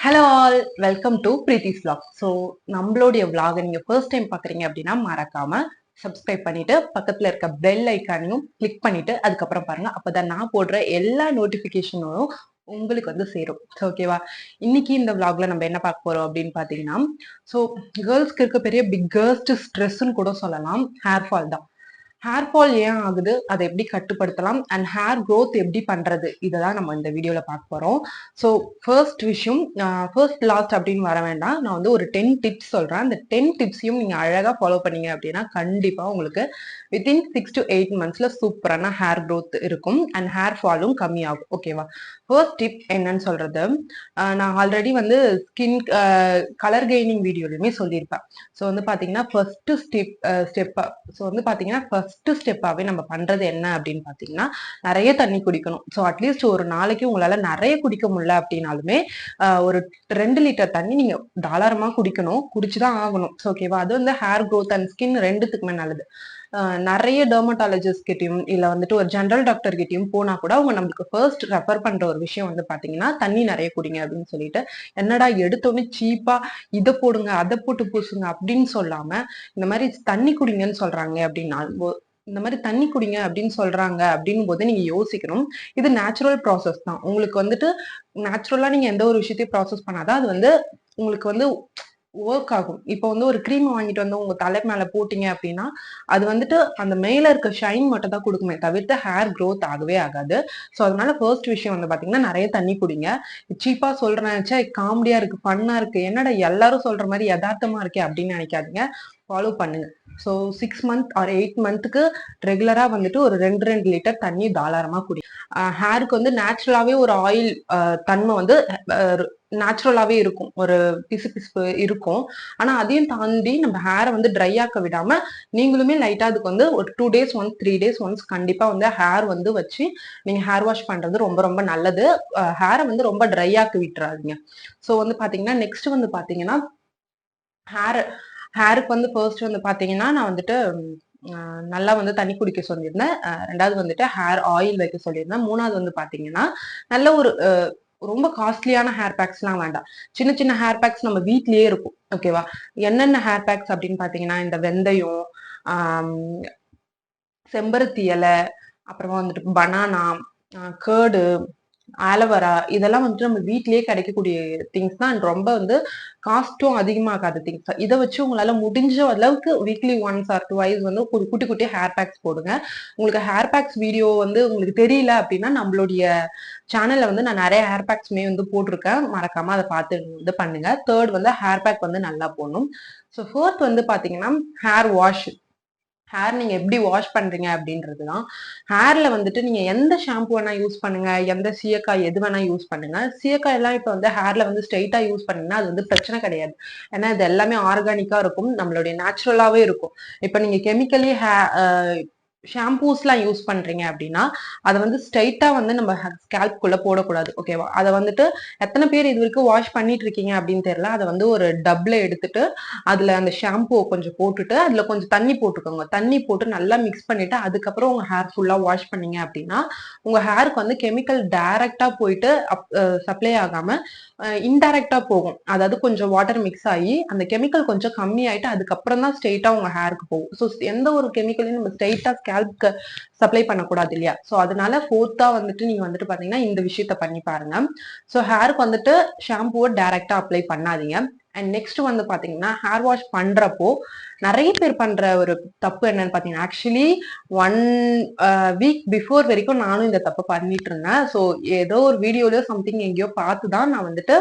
Hello all, welcome to Preethi's vlog. So நம்மளுடைய vlog நீங்க first time பாக்குறீங்க அப்படின்னா மறக்காம சப்ஸ்கிரைப் பண்ணிட்டு பக்கத்துல இருக்க பெல் ஐக்கானையும் கிளிக் பண்ணிட்டு அதுக்கப்புறம் பாருங்க. அப்பதான் நான் போடுற எல்லா நோட்டிபிகேஷனும் உங்களுக்கு வந்து சேரும். ஓகேவா? இன்னைக்கு இந்த vlogல நம்ம என்ன பார்க்க போறோம் அப்படின்னு பாத்தீங்கன்னா, ஸோ கேர்ள்ஸ்க்கு இருக்க பெரிய பிக்கஸ்ட் ஸ்ட்ரெஸ்ன்னு கூட சொல்லலாம், ஹேர் ஃபால் தான். ஹேர் ஃபால் ஏன் ஆகுது, அதை எப்படி கட்டுப்படுத்தலாம், அண்ட் ஹேர் க்ரோத் எப்படி பண்றது, இதெல்லாம் நம்ம இந்த வீடியோல பார்க்க போறோம். ஸோ ஃபர்ஸ்ட் விஷயம், ஃபர்ஸ்ட் லாஸ்ட் அப்படின்னு வர வேண்டாம். நான் வந்து ஒரு 10 டிப்ஸ் சொல்றேன். அந்த 10 டிப்ஸையும் நீங்க அழகா ஃபாலோ பண்ணீங்க அப்படின்னா கண்டிப்பா உங்களுக்கு வித்தின் 6 to 8 மந்த்ஸ்ல சூப்பரான ஹேர் க்ரோத் இருக்கும் அண்ட் ஹேர் ஃபாலும் கம்மியாகும். ஓகேவா? ஃபர்ஸ்ட் டிப் என்னன்னு சொல்றது, நான் ஆல்ரெடி வந்து ஸ்கின் கலர் கெய்னிங் வீடியோலையுமே சொல்லியிருப்பேன். ஸோ வந்து பாத்தீங்கன்னா ஃபர்ஸ்ட் ஸ்டெப் ஸோ வந்து பாத்தீங்கன்னா ஃபர்ஸ்ட் ஸ்டெப்பாவே நம்ம பண்றது என்ன அப்படின்னு பாத்தீங்கன்னா, நிறைய தண்ணி குடிக்கணும். ஸோ அட்லீஸ்ட் ஒரு நாளைக்கு உங்களால நிறைய குடிக்க முடியல அப்படின்னாலுமே ஒரு 2 லிட்டர் தண்ணி நீங்க தாராளமா குடிக்கணும், குடிச்சுதான் ஆகணும். ஓகேவா? அது வந்து ஹேர் க்ரோத் அண்ட் ஸ்கின் ரெண்டுத்துக்குமே நல்லது. நிறைய டெர்மட்டாலஜிஸ்ட் கிட்டயும் இல்ல வந்துட்டு ஒரு ஜெனரல் டாக்டர் கிட்டயும் போனா கூட அவங்க நம்மளுக்கு ஃபர்ஸ்ட் ரெஃபர் பண்ற ஒரு விஷயம் வந்து பாத்தீங்கன்னா தண்ணி நிறைய குடிங்க அப்படின்னு சொல்லிட்டு, என்னடா எடுத்தோடனே சீப்பா இதை போடுங்க அதை போட்டு பூசுங்க அப்படின்னு சொல்லாம இந்த மாதிரி தண்ணி குடிங்கன்னு சொல்றாங்க அப்படின்னா, இந்த மாதிரி தண்ணி குடிங்க அப்படின்னு சொல்றாங்க அப்படின் போது நீங்க யோசிக்கணும், இது நேச்சுரல் ப்ராசஸ் தான். உங்களுக்கு வந்துட்டு நேச்சுரலா நீங்க எந்த ஒரு விஷயத்தையும் ப்ராசஸ் பண்ணாதான் அது வந்து உங்களுக்கு வந்து ஒர்க் ஆகும். இப்போ வந்து ஒரு கிரீம் வாங்கிட்டு வந்து உங்க தலை மேல போட்டீங்க அப்படின்னா அது வந்துட்டு அந்த மேல இருக்க ஷைன் மட்டும் தான் கொடுக்குமே தவிர்த்து ஹேர் க்ரோத் ஆகவே ஆகாது. ஸோ அதனால ஃபர்ஸ்ட் விஷயம் வந்து பாத்தீங்கன்னா நிறைய தண்ணி குடிங்க. சீப்பா சொல்றேன், காமெடியா இருக்கு, ஃபன்னா இருக்கு, என்னடா எல்லாரும் சொல்ற மாதிரி யதார்த்தமா இருக்கே அப்படின்னு நினைக்காதீங்க, ஃபாலோ பண்ணுங்க. ஸோ 6 மந்த் ஆர் 8 மந்த்துக்கு ரெகுலரா வந்துட்டு ஒரு 2 லிட்டர் தண்ணி தாராளமா குடி. ஹேருக்கு வந்து நேச்சுரலாவே ஒரு ஆயில் தன்மை வந்து நேச்சுரலாவே இருக்கும், ஒரு பிசுபிசுப்பு இருக்கும். ஆனா அதையும் தாண்டி நம்ம ஹேரை வந்து ட்ரை ஆக்க விடாம நீங்களுமே லைட்டா அதுக்கு வந்து ஒரு 2 days ஒன்ஸ் 3 days ஒன்ஸ் கண்டிப்பா வந்து ஹேர் வந்து வச்சு நீங்க ஹேர் வாஷ் பண்றது ரொம்ப ரொம்ப நல்லது. ஹேரை வந்து ரொம்ப ட்ரை ஆக்கி விட்டுறாதீங்க. ஸோ வந்து பாத்தீங்கன்னா நெக்ஸ்ட் வந்து பாத்தீங்கன்னா ஹேருக்கு வந்து ஃபர்ஸ்ட் வந்து பாத்தீங்கன்னா நான் வந்துட்டு நல்லா வந்து தண்ணி குடிக்க சொல்லியிருந்தேன். ரெண்டாவது வந்துட்டு ஹேர் ஆயில் வைக்க சொல்லியிருந்தேன். மூணாவது வந்து பாத்தீங்கன்னா நல்ல ஒரு ரொம்ப காஸ்ட்லியான ஹேர் பேக்ஸ் எல்லாம் வேண்டாம், சின்ன சின்ன ஹேர் பேக்ஸ் நம்ம வீட்லயே இருக்கும். ஓகேவா? என்னென்ன ஹேர் பேக்ஸ் அப்படின்னு பாத்தீங்கன்னா இந்த வெந்தயம், செம்பருத்தி இலை, அப்புறமா வந்துட்டு பனானா, கேர்டு, ஆலோவேரா, இதெல்லாம் வந்துட்டு நம்ம வீட்லயே கிடைக்கக்கூடிய திங்ஸ் தான். ரொம்ப வந்து காஸ்ட்டும் அதிகமாகாத திங்ஸ். இதை வச்சு உங்களால முடிஞ்ச அளவுக்கு வீக்லி ஒன்ஸ் ஆர் டுவைஸ் வந்து குட்டி குட்டி ஹேர் பேக்ஸ் போடுங்க. உங்களுக்கு ஹேர் பேக்ஸ் வீடியோ வந்து உங்களுக்கு தெரியல அப்படின்னா நம்மளுடைய சேனல்ல வந்து நான் நிறைய ஹேர் பேக்ஸ்மே வந்து போட்டிருக்கேன், மறக்காம அதை பார்த்து வந்து பண்ணுங்க. தேர்ட் வந்து ஹேர் பேக் வந்து நல்லா போடணும். ஸோ ஃபோர்த் வந்து பாத்தீங்கன்னா ஹேர் வாஷ். ஹேர் நீங்க எப்படி வாஷ் பண்றீங்க அப்படின்றதுதான். ஹேர்ல வந்துட்டு நீங்க எந்த ஷாம்பு வேணா யூஸ் பண்ணுங்க, எந்த சீயக்காய் எது வேணா யூஸ் பண்ணுங்க. சீயக்காய் எல்லாம் இப்ப வந்து ஹேர்ல வந்து ஸ்ட்ரெயிட்டா யூஸ் பண்ணீங்கன்னா அது வந்து பிரச்சனை கிடையாது. ஏன்னா இது எல்லாமே ஆர்கானிக்கா இருக்கும், நம்மளுடைய நேச்சுரலாவே இருக்கும். இப்ப நீங்க கெமிக்கலி ஷாம்பூஸ் எல்லாம் யூஸ் பண்றீங்க அப்படின்னா அதை வந்து ஸ்ட்ரைட்டா வந்து நம்ம ஸ்கேல்ப்குள்ள போடக்கூடாது. ஓகேவா? அதை வந்துட்டு எத்தனை பேர் இது வரைக்கும் வாஷ் பண்ணிட்டு இருக்கீங்க அப்படின்னு தெரியல, அதை வந்து ஒரு டப்ல எடுத்துட்டு அதுல அந்த ஷாம்பூ கொஞ்சம் போட்டுட்டு அதுல கொஞ்சம் தண்ணி போட்டுக்கோங்க. தண்ணி போட்டு நல்லா மிக்ஸ் பண்ணிட்டு அதுக்கப்புறம் உங்க ஹேர் ஃபுல்லா வாஷ் பண்ணீங்க அப்படின்னா உங்க ஹேருக்கு வந்து கெமிக்கல் டைரக்டா போயிட்டு சப்ளை ஆகாம இன்டைரக்டா போகும். அதாவது கொஞ்சம் வாட்டர் மிக்ஸ் ஆகி அந்த கெமிக்கல் கொஞ்சம் கம்மி ஆயிட்டு அதுக்கப்புறம் தான் ஸ்ட்ரெயிட்டா உங்க ஹேருக்கு போகும். ஸோ எந்த ஒரு கெமிக்கலையும் நம்ம ஸ்ட்ரெயிட்டா ஸ்கேல்ப்க்கு சப்ளை பண்ணக்கூடாது இல்லையா? ஸோ அதனால ஃபோர்த்தா வந்துட்டு நீங்க வந்துட்டு பாத்தீங்கன்னா இந்த விஷயத்த பண்ணி பாருங்க. ஸோ ஹேருக்கு வந்துட்டு ஷாம்புவை டைரக்டா அப்ளை பண்ணாதீங்க. அண்ட் நெக்ஸ்ட் வந்து பாத்தீங்கன்னா ஹேர் வாஷ் பண்றப்போ நிறைய பேர் பண்ற ஒரு தப்பு என்னன்னு பாத்தீங்கன்னா, ஆக்சுவலி 1 வீக் பிஃபோர் வரைக்கும் நானும் இந்த தப்பு பண்ணிட்டு இருந்தேன். ஸோ ஏதோ ஒரு வீடியோலயோ சம்திங் எங்கேயோ பார்த்துதான் நான் வந்துட்டு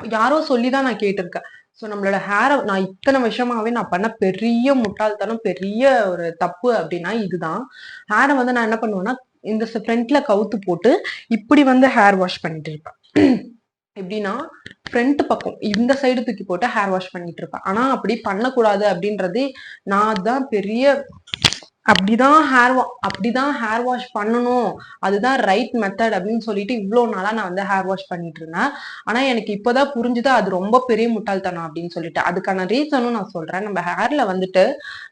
யாரோ சொல்லிதான் நான் கேட்டிருக்கேன். ஸோ நம்மளோட ஹேரை நான் இத்தனை வருஷமாவே நான் பண்ண பெரிய முட்டாள்தனம், பெரிய ஒரு தப்பு அப்படின்னா இதுதான். ஹேரை வந்து நான் என்ன பண்ணுவேன்னா இந்த ஃப்ரண்ட்ல கவுத்து போட்டு இப்படி வந்து ஹேர் வாஷ் பண்ணிட்டு இருப்பேன். எப்படின்னா ஃப்ரண்ட் பக்கம் இந்த சைடு தூக்கி போட்டு ஹேர் வாஷ் பண்ணிட்டு இருப்பேன். ஆனா அப்படி பண்ணக்கூடாது அப்படின்றது நான் தான் பெரிய அப்படிதான் ஹேர் வாஷ் பண்ணணும், அதுதான் ரைட் மெத்தட் அப்படின்னு சொல்லிட்டு இவ்வளவு நாளா நான் வந்து ஹேர் வாஷ் பண்ணிட்டு இருந்தேன். ஆனா எனக்கு இப்பதான் புரிஞ்சுது அது ரொம்ப பெரிய முட்டாள்தனம் அப்படின்னு சொல்லிட்டு. அதுக்கான ரீசனும் நான் சொல்றேன். நம்ம ஹேர்ல வந்துட்டு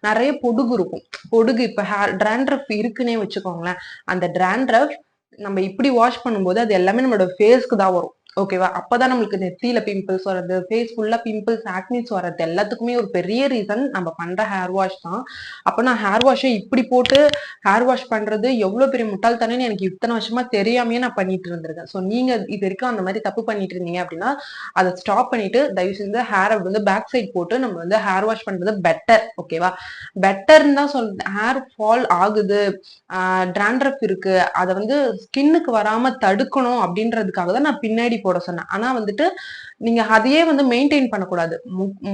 நிறைய பொடுகு இருக்கும். பொடுகு இப்ப ஹேர் டிராண்ட்ரஃப் இருக்குன்னே வச்சுக்கோங்களேன். அந்த டிராண்ட்ரஃப் நம்ம இப்படி வாஷ் பண்ணும்போது அது எல்லாமே நம்மளோட ஃபேஸ்க்கு தான் வரும். ஓகேவா? அப்பதான் நம்மளுக்கு நெத்தியில பிம்பிள்ஸ் வர்றது, ஃபேஸ் ஃபுல்லா பிம்பிள்ஸ், ஆக்னிஸ் வர்றது எல்லாத்துக்குமே ஒரு பெரிய ரீசன் நம்ம பண்ற ஹேர் வாஷ் தான். அப்ப நான் ஹேர் வாஷை இப்படி போட்டு ஹேர் வாஷ் பண்றது எவ்வளவு பெரிய முட்டாள்தனம்னு எனக்கு இத்தனை வருஷமா தெரியாமயே நான் பண்ணிட்டு இருந்திருக்கேன். ஸோ நீங்க இது வரைக்கும் அந்த மாதிரி தப்பு பண்ணிட்டு இருந்தீங்க அப்படின்னா அதை ஸ்டாப் பண்ணிட்டு தயவு செஞ்சு ஹேரை வந்து பேக் சைட் போட்டு நம்ம வந்து ஹேர் வாஷ் பண்றது பெட்டர். ஓகேவா? பெட்டர்ன்னு தான் சொல்றேன். ஹேர் ஃபால் ஆகுது, டிராண்ட்ரஃப் இருக்கு, அதை வந்து ஸ்கின்னுக்கு வராம தடுக்கணும் அப்படின்றதுக்காக தான் நான் பின்னாடி போட சொன்னேன். ஆனா வந்துட்டு நீங்க அதையே வந்து மெயின்டைன் பண்ணக்கூடாது.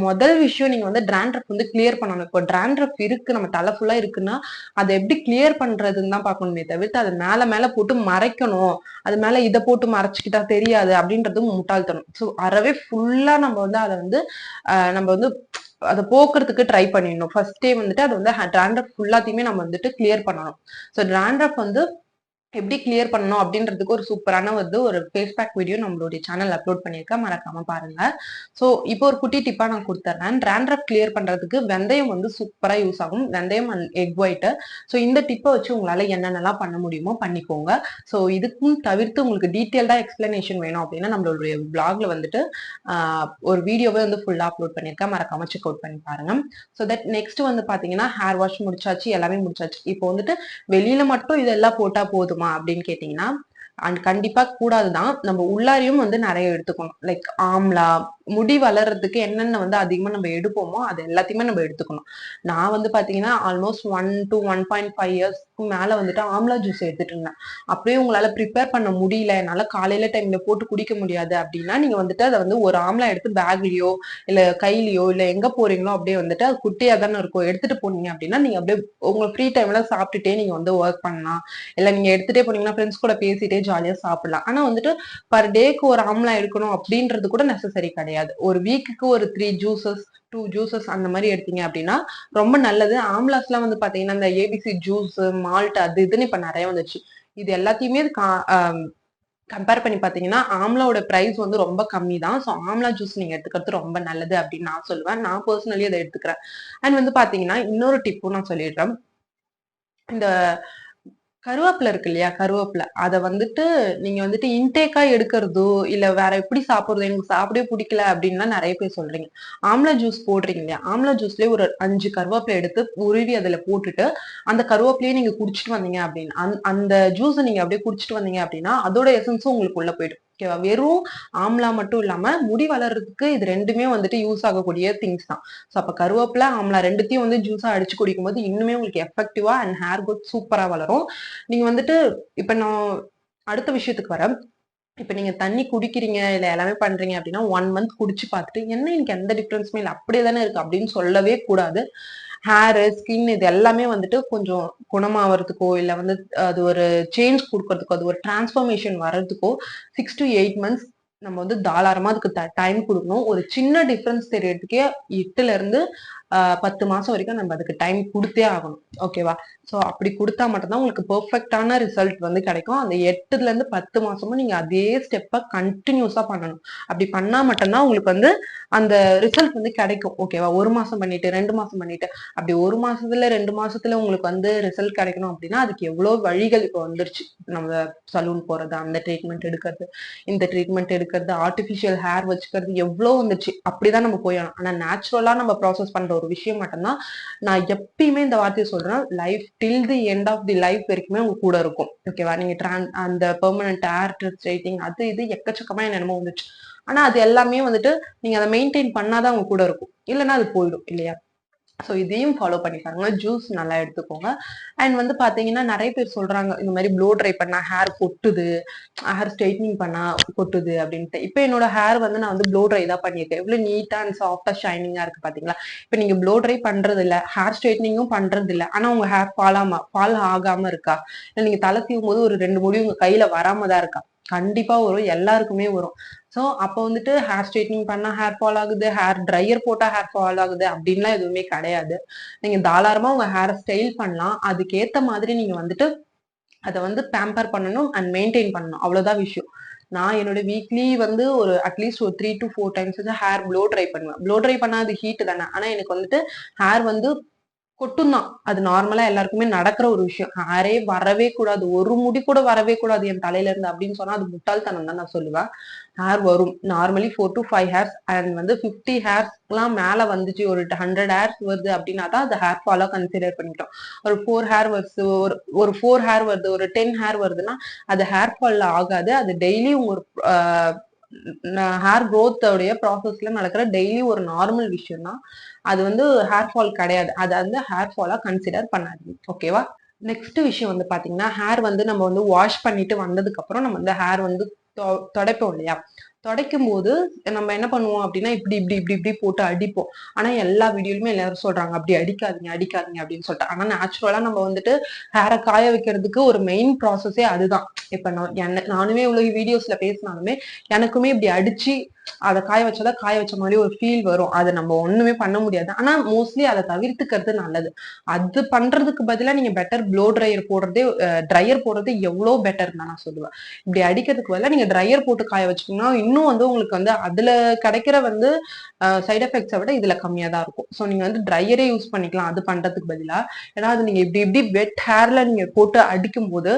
முதல் விஷயம் நீங்க வந்து டிராண்ட்ரஃப் வந்து கிளியர் பண்ணணும். இப்போ டிராண்ட்ரஃப் இருக்கு, நம்ம தலை ஃபுல்லா இருக்குன்னா அதை எப்படி கிளியர் பண்றதுன்னு தான் பார்க்கணுமே தவிர்த்து அதை மேல மேல போட்டு மறைக்கணும், அது மேல இதை போட்டு மறைச்சுக்கிட்டா தெரியாது அப்படின்றது முட்டாள்தனம். ஸோ அறவே ஃபுல்லா நம்ம வந்து அதை வந்து நம்ம வந்து அதை போக்குறதுக்கு ட்ரை பண்ணிடணும். ஃபர்ஸ்டே வந்துட்டு அது வந்து டிராண்ட்ரஃப் ஃபுல்லாத்தையுமே நம்ம வந்துட்டு கிளியர் பண்ணணும். ஸோ டிராண்ட்ரஃப் வந்து எப்படி கிளியர் பண்ணணும் அப்படின்றதுக்கு ஒரு சூப்பரான வந்து ஒரு ஃபேஸ் பேக் வீடியோ நம்மளுடைய சேனல் அப்லோட் பண்ணியிருக்கேன், மறக்காம பாருங்க. ஸோ இப்போ ஒரு குட்டி டிப்பா நான் கொடுத்துறேன். டிராண்ட்ரஃப் கிளியர் பண்றதுக்கு வெந்தயம் வந்து சூப்பரா யூஸ் ஆகும். வெந்தயம் அண்ட் எக் ஒயிட். ஸோ இந்த டிப்பை வச்சு உங்களால என்னென்னலாம் பண்ண முடியுமோ பண்ணிக்கோங்க. ஸோ இதுக்கும் தவிர்த்து உங்களுக்கு டீட்டெயில்டா எக்ஸ்பிளனேஷன் வேணும் அப்படின்னா நம்மளுடைய பிளாக்ல வந்துட்டு ஒரு வீடியோவே வந்து ஃபுல்லா அப்லோட் பண்ணியிருக்கேன், மறக்காம செக் அவுட் பண்ணி பாருங்க. ஸோ தட் நெக்ஸ்ட் வந்து பாத்தீங்கன்னா ஹேர் வாஷ் முடிச்சாச்சு, எல்லாமே முடிச்சாச்சு. இப்போ வந்துட்டு வெளியில மட்டும் இதெல்லாம் போட்டா போதுமா அப்படின்னு கேட்டீங்கன்னா அண்ட் கண்டிப்பா கூடாதுதான். நம்ம உள்ளாரையும் வந்து நிறைய எடுத்துக்கணும். லைக் ஆம்லா, முடி வளர்றதுக்கு என்னென்ன வந்து அதிகமா நம்ம எடுப்போமோ அது எல்லாத்தையுமே நம்ம எடுத்துக்கணும். நான் வந்து பாத்தீங்கன்னா ஆல்மோஸ்ட் 1 to 1.5 இயர்ஸ்க்கு மேல வந்துட்டு ஆம்லா ஜூஸ் எடுத்துட்டு இருந்தேன். அப்படியே உங்களால ப்ரிப்பேர் பண்ண முடியல, என்னால காலையில டைம்ல போட்டு குடிக்க முடியாது அப்படின்னா நீங்க வந்துட்டு அதை வந்து ஒரு ஆம்லா எடுத்து பேக்லயோ இல்ல கையிலயோ இல்ல எங்க போறீங்களோ அப்படியே வந்துட்டு அது குட்டியா தானே இருக்கும், எடுத்துட்டு போனீங்க அப்படின்னா நீங்க அப்படியே உங்க ஃப்ரீ டைம்ல சாப்பிட்டுட்டே நீங்க வந்து ஒர்க் பண்ணலாம். இல்ல நீங்க எடுத்துட்டே போனீங்கன்னா ஃப்ரெண்ட்ஸ் கூட பேசிட்டே ஜாலியா சாப்பிடலாம். ஆனா வந்துட்டு பர் டேக்கு ஒரு ஆம்லா எடுக்கணும் அப்படின்றது கூட நெசசரி கிடையாது. ஒரு வீக்குக்கு ஒரு 3 ஜூசஸ் 2 ஜூசஸ் அந்த மாதிரி எடுத்தீங்க அப்படின்னா ரொம்ப நல்லது. ஆம்லாஸ் எல்லாம் வந்து பாத்தீங்கன்னா இந்த ஏபிசி ஜூஸ், மால்ட் அது இதுன்னு இப்ப நிறைய வந்துச்சு. இது எல்லாத்தையுமே கம்பேர் பண்ணி பாத்தீங்கன்னா ஆம்லாவோட பிரைஸ் வந்து ரொம்ப கம்மி தான். ஸோ ஆம்லா ஜூஸ் நீங்க எடுத்துக்கிறது ரொம்ப நல்லது அப்படின்னு நான் சொல்லுவேன். நான் பர்சனலி அதை எடுத்துக்கிறேன். அண்ட் வந்து பாத்தீங்கன்னா இன்னொரு டிப்பும் நான் சொல்லிடுறேன். இந்த கருவேப்பிலை இருக்கு இல்லையா, கருவேப்பிலை அதை வந்துட்டு நீங்க வந்துட்டு இன்டேக்கா எடுக்கிறதோ இல்ல வேற எப்படி சாப்பிடுறதோ எனக்கு சாப்பிடவே பிடிக்கல அப்படின்லாம் நிறைய பேர் சொல்றீங்க. ஆம்லா ஜூஸ் போடுறீங்க இல்லையா, ஆம்லா ஜூஸ்லயே ஒரு 5 கருவேப்பிலை எடுத்து உருவி அதுல போட்டுட்டு அந்த கருவேப்பிலையே நீங்க குடிச்சிட்டு வந்தீங்க அப்படின்னு அந்த ஜூஸ் நீங்க அப்படியே குடிச்சிட்டு வந்தீங்க அப்படின்னா அதோட எசன்ஸும் உங்களுக்கு உள்ள போயிடும். ஓகேவா? வெறும் ஆம்லா மட்டும் இல்லாம முடி வளர்றதுக்கு இது ரெண்டுமே வந்துட்டு யூஸ் ஆகக்கூடிய திங்ஸ் தான். ஸோ அப்ப கருவேப்பிலை, ஆம்லா ரெண்டுத்தையும் வந்து ஜூஸா அடிச்சு குடிக்கும் போது இன்னுமே உங்களுக்கு எஃபெக்டிவா அண்ட் ஹேர் குரோத் சூப்பரா வளரும். நீங்க வந்துட்டு இப்ப நான் அடுத்த விஷயத்துக்கு வரேன். இப்ப நீங்க தண்ணி குடிக்கிறீங்க இல்ல எல்லாமே பண்றீங்க அப்படின்னா 1 மந்த் குடிச்சு பார்த்துட்டு என்ன எனக்கு எந்த டிஃபரன்ஸுமே இல்லை அப்படியே தானே இருக்கு அப்படின்னு சொல்லவே கூடாது. ஹேர், ஸ்கின் இது எல்லாமே வந்துட்டு கொஞ்சம் குணமாவறதுக்கோ இல்ல வந்து அது ஒரு சேஞ்ச் கொடுக்கறதுக்கோ அது ஒரு டிரான்ஸ்ஃபர்மேஷன் வர்றதுக்கோ 6 to 8 மந்த்ஸ் நம்ம வந்து தாராளமா அதுக்கு டைம் கொடுக்கணும். ஒரு சின்ன டிஃபரன்ஸ் தெரியறதுக்கே 8ல இருந்து 10 மாசம் வரைக்கும் நம்ம அதுக்கு டைம் கொடுத்தே ஆகணும். ஓகேவா? ஸோ அப்படி கொடுத்தா மட்டும்தான் உங்களுக்கு பெர்ஃபெக்டான ரிசல்ட் வந்து கிடைக்கும். அந்த 8ல இருந்து 10 மாசமும் நீங்க அதே ஸ்டெப்பை கண்டினியூஸா பண்ணணும். அப்படி பண்ணா மட்டும்தான் உங்களுக்கு வந்து அந்த ரிசல்ட் வந்து கிடைக்கும். ஓகேவா? 1 மாசம் பண்ணிட்டு 2 மாசம் பண்ணிட்டு அப்படி 1 மாசத்துல 2 மாசத்துல உங்களுக்கு வந்து ரிசல்ட் கிடைக்கணும் அப்படின்னா அதுக்கு எவ்வளவு வழிகள் இப்போ வந்துருச்சு. நம்ம சலூன் போறது, அந்த ட்ரீட்மெண்ட் எடுக்கிறது, இந்த ட்ரீட்மெண்ட் எடுக்கிறது, ஆர்டிபிஷியல் ஹேர் வச்சுக்கிறது எவ்வளவு வந்துச்சு. அப்படிதான் நம்ம போயிடணும். ஆனா நேச்சுரலா நம்ம ப்ராசஸ் பண்ற ஒரு விஷயம் மட்டும்தான் நான் எப்பயுமே இந்த வார்த்தையை சொல்றேன், life till the end of the life வரைக்குமே உங்க கூட இருக்கும். ஓகேவா? நீங்க அந்த பெர்மனன்ட் ஹேர் ஸ்ட்ரைட்டிங் அது இது எக்கச்சக்கமா என்னமோ வந்துச்சு. ஆனா அது எல்லாமே வந்துட்டு நீங்க அதை மெயின்டைன் பண்ணாதான் உங்க கூட இருக்கும், இல்லைன்னா அது போயிடும் இல்லையா? ஸோ இதையும் ஃபாலோ பண்ணி பாருங்க. ஜூஸ் நல்லா எடுத்துக்கோங்க. அண்ட் வந்து பாத்தீங்கன்னா நிறைய பேர் சொல்றாங்க இந்த மாதிரி ப்ளோ ட்ரை பண்ணா ஹேர் கொட்டுது, ஹேர் ஸ்ட்ரைட்னிங் பண்ணா கொட்டுது அப்படின்ட்டு. இப்போ என்னோட ஹேர் வந்து நான் வந்து ப்ளோ ட்ரை தான் பண்ணியிருக்கேன். எவ்வளவு நீட்டா அண்ட் சாஃப்டா ஷைனிங்கா இருக்கு பாத்தீங்களா? இப்போ நீங்க ப்ளோ ட்ரை பண்றது இல்ல, ஹேர் ஸ்ட்ரைட்னிங்கும் பண்றது இல்ல, ஆனா உங்க ஹேர் ஃபால் ஆகாம இருக்கா? இல்ல நீங்க தலை சீவும் போது ஒரு 2 முடி உங்க கையில வராம தான் இருக்கா? கண்டிப்பா வரும், எல்லாருக்குமே வரும். ஸோ அப்போ வந்துட்டு ஹேர் ஸ்ட்ரைட்னிங் பண்ணா ஹேர் ஃபால் ஆகுது, ஹேர் ட்ரையர் போட்டா ஹேர் ஃபால் ஆகுது அப்படின்லாம் எதுவுமே கிடையாது. நீங்க தாராளமா உங்க ஹேர் ஸ்டைல் பண்ணலாம். அதுக்கேத்த மாதிரி நீங்க வந்துட்டு அதை வந்து பேம்பர் பண்ணணும் அண்ட் மெயின்டைன் பண்ணணும், அவ்வளவுதான் விஷயம். நான் என்னோட வீக்லி வந்து ஒரு அட்லீஸ்ட் ஒரு 3 to 4 டைம்ஸ் வந்து ஹேர் ப்ளோ ட்ரை பண்ணுவேன். ப்ளோ ட்ரை பண்ணா அது ஹீட் தானே, ஆனா எனக்கு வந்துட்டு ஹேர் வந்து கொட்டும் தான். அது நார்மலா எல்லாருக்குமே நடக்கிற ஒரு விஷயம். ஹேரே வரவே கூடாது. ஒரு முடி கூட வரவே கூடாது என் தலையில இருந்து அப்படின்னு சொன்னா அது முட்டாள்தனம் தான் நான் சொல்லுவேன். ஹேர் வரும். நார்மலி 4 to 5 ஹேர்ஸ் அண்ட் வந்து 50 ஹேர்ஸ்லாம் மேல வந்துச்சு. ஒரு 100 ஹேர்ஸ் வருது அப்படின்னா தான் அது ஹேர் ஃபாலா கன்சிடர் பண்ணிட்டோம். ஒரு 4 ஹேர் வருது, ஒரு 4 ஹேர் வருது, ஒரு 10 ஹேர் வருதுன்னா அது ஹேர் ஃபால்ல ஆகாது. அது டெய்லி ஒரு ஹேர் growth உடைய ப்ராசஸ்ல நடக்கிற டெய்லி ஒரு நார்மல் விஷயம் தான். அது வந்து ஹேர் ஃபால் கிடையாது. அது வந்து ஹேர் ஃபாலா கன்சிடர் பண்ணாதீங்க. ஓகேவா? நெக்ஸ்ட் விஷயம் வந்து பாத்தீங்கன்னா, ஹேர் வந்து நம்ம வந்து வாஷ் பண்ணிட்டு வந்ததுக்கு அப்புறம் நம்ம வந்து ஹேர் வந்து தொடைப்போம் இல்லையா? தொடைக்கும்போது நம்ம என்ன பண்ணுவோம் அப்படின்னா, இப்படி இப்படி இப்படி இப்படி போட்டு அடிப்போம். ஆனா எல்லா வீடியோலுமே எல்லாரும் சொல்றாங்க, அப்படி அடிக்காதீங்க, அடிக்காதீங்க அப்படின்னு சொல்லிட்டு. ஆனா நேச்சுரலா நம்ம வந்துட்டு ஹேரை காய வைக்கிறதுக்கு ஒரு மெயின் ப்ராசஸே அதுதான். இப்ப நானுமே இவ்வளவு வீடியோஸ்ல பேசினாலுமே எனக்குமே இப்படி அடிச்சு அதை காய வச்சாதான் காய வச்ச மாதிரி ஒரு ஃபீல் வரும். அதை நம்ம ஒண்ணுமே பண்ண முடியாது. ஆனா மோஸ்ட்லி அதை தவிர்த்துக்கிறது நல்லது. அது பண்றதுக்கு பதிலா நீங்க பெட்டர் ப்ளோ ட்ரையர் போடுறது எவ்வளவு பெட்டர் தான் நான் சொல்லுவேன். இப்படி அடிக்கிறதுக்கு பதிலா நீங்க ட்ரையர் போட்டு காய வச்சுக்கோங்கன்னா இன்னும் வந்து உங்களுக்கு வந்து அதுல கிடைக்கிற வந்து சைட் எஃபெக்ட்ஸை விட இதுல கம்மியா தான் இருக்கும். ஸோ நீங்க வந்து ட்ரையரே யூஸ் பண்ணிக்கலாம் அது பண்றதுக்கு பதிலா. ஏன்னா அது நீங்க இப்படி இப்படி வெட் ஹேர்ல நீங்க போட்டு அடிக்கும் போது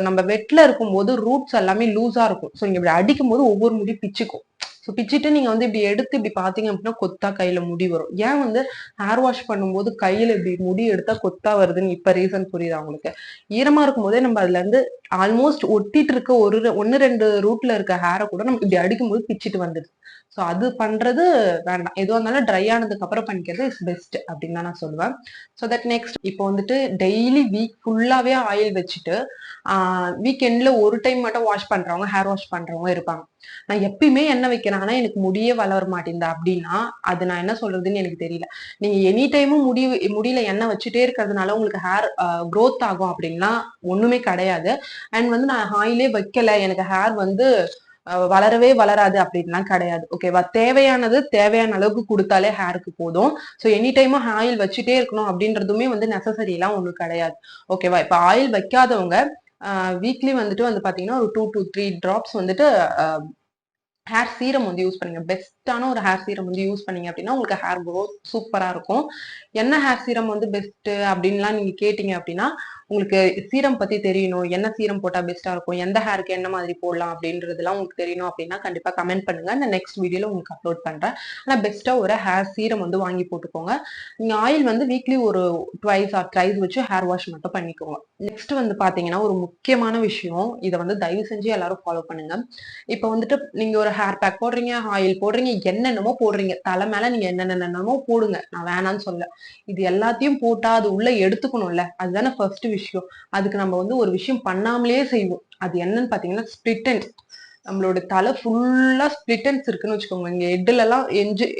நம்ம வெட்ல இருக்கும்போது ரூட்ஸ் எல்லாமே லூஸா இருக்கும். ஸோ நீங்க இப்படி அடிக்கும் போது ஒவ்வொரு முடி பிச்சுக்கும். ஸோ பிச்சுட்டு நீங்க வந்து இப்படி எடுத்து இப்படி பாத்தீங்க அப்படின்னா கொத்தா கையில முடி வரும். ஏன் வந்து ஹேர் வாஷ் பண்ணும்போது கையில இப்படி முடி எடுத்தா கொத்தா வருதுன்னு இப்ப ரீசன் புரியுதா உங்களுக்கு? ஈரமா இருக்கும் போதே நம்ம அதுல இருந்து ஆல்மோஸ்ட் ஒட்டிட்டு இருக்க ஒன்னு ரெண்டு ரூட்ல இருக்க ஹேரை கூட நம்ம இப்படி அடிக்கும்போது பிச்சுட்டு வந்துடுது. ஸோ அது பண்றது வேண்டாம். எதுவாக இருந்தாலும் ட்ரை ஆனதுக்கு அப்புறம் பண்ணிக்கிறது இஸ் பெஸ்ட் அப்படின்னு தான் நான் சொல்லுவேன். ஸோ தட் நெக்ஸ்ட் இப்போ வந்துட்டு டெய்லி வீக் ஃபுல்லாவே ஆயில் வச்சுட்டு வீக்கெண்ட்ல ஒரு டைம் மட்டும் வாஷ் பண்றவங்க, ஹேர் வாஷ் பண்றவங்க இருப்பாங்க. நான் எப்பயுமே எண்ணெய் வைக்கிறேன் ஆனா எனக்கு முடியே வளர மாட்டேங்குது அப்படின்னா அது நான் என்ன சொல்றதுன்னு எனக்கு தெரியல. நீங்க எனி டைமும் முடியல எண்ணெய் வச்சுட்டே இருக்கிறதுனால உங்களுக்கு ஹேர் growth ஆகும் அப்படின்னா ஒண்ணுமே கிடையாது. அண்ட் வந்து நான் ஆயிலே வைக்கல எனக்கு ஹேர் வந்து வளரவே வளராது அப்படின்லாம் கிடையாது. ஓகேவா? தேவையான அளவுக்கு கொடுத்தாலே ஹேருக்கு போதும். ஸோ எனி டைமும் ஆயில் வச்சுட்டே இருக்கணும் அப்படின்றதுமே வந்து நெசசரி எல்லாம் ஒண்ணும் கிடையாது. ஓகேவா? இப்ப ஆயில் வைக்காதவங்க வீக்லி வந்துட்டு வந்து பாத்தீங்கன்னா ஒரு 2 to 3 டிராப்ஸ் வந்துட்டு ஹேர் சீரம் வந்து யூஸ் பண்ணுங்க. பெஸ்டான ஒரு ஹேர் சீரம் வந்து யூஸ் பண்ணீங்க அப்படின்னா உங்களுக்கு ஹேர் growth சூப்பரா இருக்கும். என்ன ஹேர் சீரம் வந்து பெஸ்ட் அப்படின்லாம் நீங்க கேட்டீங்க அப்படின்னா உங்களுக்கு சீரம் பத்தி தெரியணும், என்ன சீரம் போட்டா பெஸ்டா இருக்கும், எந்த ஹேருக்கு என்ன மாதிரி போடலாம் அப்படின்றதுலாம் உங்களுக்கு தெரியணும் அப்படின்னா கண்டிப்பா கமெண்ட் பண்ணுங்க. நான் நெக்ஸ்ட் வீடியோல உங்களுக்கு அப்லோட் பண்றேன். ஆனா பெஸ்டா ஒரு ஹேர் சீரம் வந்து வாங்கி போட்டுக்கோங்க. நீங்க ஆயில் வந்து வீக்லி ஒரு ட்வைஸ் ஆர் த்ரைஸ் வச்சு ஹேர் வாஷ் மட்டும் பண்ணிக்கோங்க. நெக்ஸ்ட் வந்து பாத்தீங்கன்னா ஒரு முக்கியமான விஷயம், இதை வந்து தயவு செஞ்சு எல்லாரும் ஃபாலோ பண்ணுங்க. இப்ப வந்துட்டு நீங்க ஒரு ஹேர் பேக் போடுறீங்க, ஆயில் போடுறீங்க, என்னென்னமோ போடுறீங்க. தலை மேல நீங்க என்னென்னமோ போடுங்க. நான் வேணான்னு சொல்ல. இது எல்லாத்தையும் போட்டா அது உள்ள எடுத்துக்கணும்ல. அதுதானே ஃபர்ஸ்ட் விஷயம். அதுக்கு நம்ம வந்து ஒரு விஷயம் பண்ணாமலே செய்வோம். அது என்னன்னு பாத்தீங்கன்னா ஸ்பிளிட் எண்ட். நம்மளோட தலை ஃபுல்லா ஸ்பிளிட்டன்ஸ் இருக்குன்னு வச்சுக்கோங்க. இங்க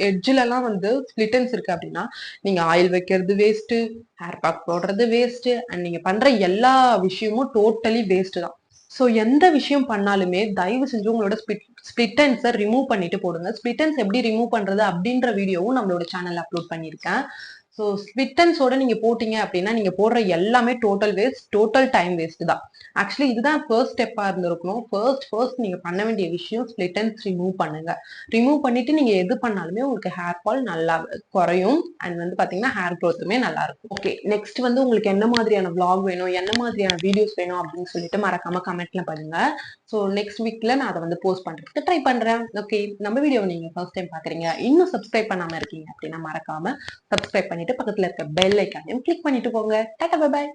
எட்ஜ்ல எல்லாம் வந்து ஸ்பிளிட்டன்ஸ் இருக்கு அப்படின்னா நீங்க ஆயில் வைக்கிறது வேஸ்ட், ஹேர் பேக் போடுறது வேஸ்ட், அண்ட் நீங்க பண்ற எல்லா விஷயமும் டோட்டலி வேஸ்ட் தான். ஸோ எந்த விஷயம் பண்ணாலுமே தயவு செஞ்சு உங்களோட ஸ்பிளிட்டன்ஸை ரிமூவ் பண்ணிட்டு போடுங்க. ஸ்பிளிட்டன்ஸ் எப்படி ரிமூவ் பண்றது அப்படின்ற வீடியோவும் நம்மளோட சேனல்ல அப்லோட் பண்ணியிருக்கேன். ஸோ ஸ்பிளிட்டன்ஸோட நீங்க போட்டீங்க அப்படின்னா நீங்க போடுற எல்லாமே total waste, total time waste தான். ஆக்சுவலி இதுதான் ஃபர்ஸ்ட் ஸ்டெப்பா இருந்திருக்கணும். ஃபர்ஸ்ட் நீங்க பண்ண வேண்டிய விஷயம் ஸ்பிளிட்டன்ஸ் ரிமூவ் பண்ணுங்க. ரிமூவ் பண்ணிட்டு நீங்க எது பண்ணாலுமே உங்களுக்கு ஹேர் ஃபால் நல்லா குறையும். அண்ட் வந்து பாத்தீங்கன்னா ஹேர் க்ரோத்துமே நல்லா இருக்கும். ஓகே, நெக்ஸ்ட் வந்து உங்களுக்கு என்ன மாதிரியான vlog வேணும், என்ன மாதிரியான வீடியோஸ் வேணும் அப்படின்னு சொல்லிட்டு மறக்காம கமெண்ட்ல பண்ணுங்க. ஸோ நெக்ஸ்ட் வீக்ல நான் அதை வந்து போஸ்ட் பண்றதுக்கு ட்ரை பண்றேன். ஓகே, நம்ம வீடியோ நீங்க ஃபர்ஸ்ட் டைம் பாக்குறீங்க, இன்னும் சப்ஸ்கிரைப் பண்ணாம இருக்கீங்க அப்படின்னா மறக்காம சப்ஸ்கிரைப் பண்ணிட்டு பக்கத்துல இருக்க பெல் ஐக்கானையும் கிளிக் பண்ணிட்டு போங்க. Tata bye bye.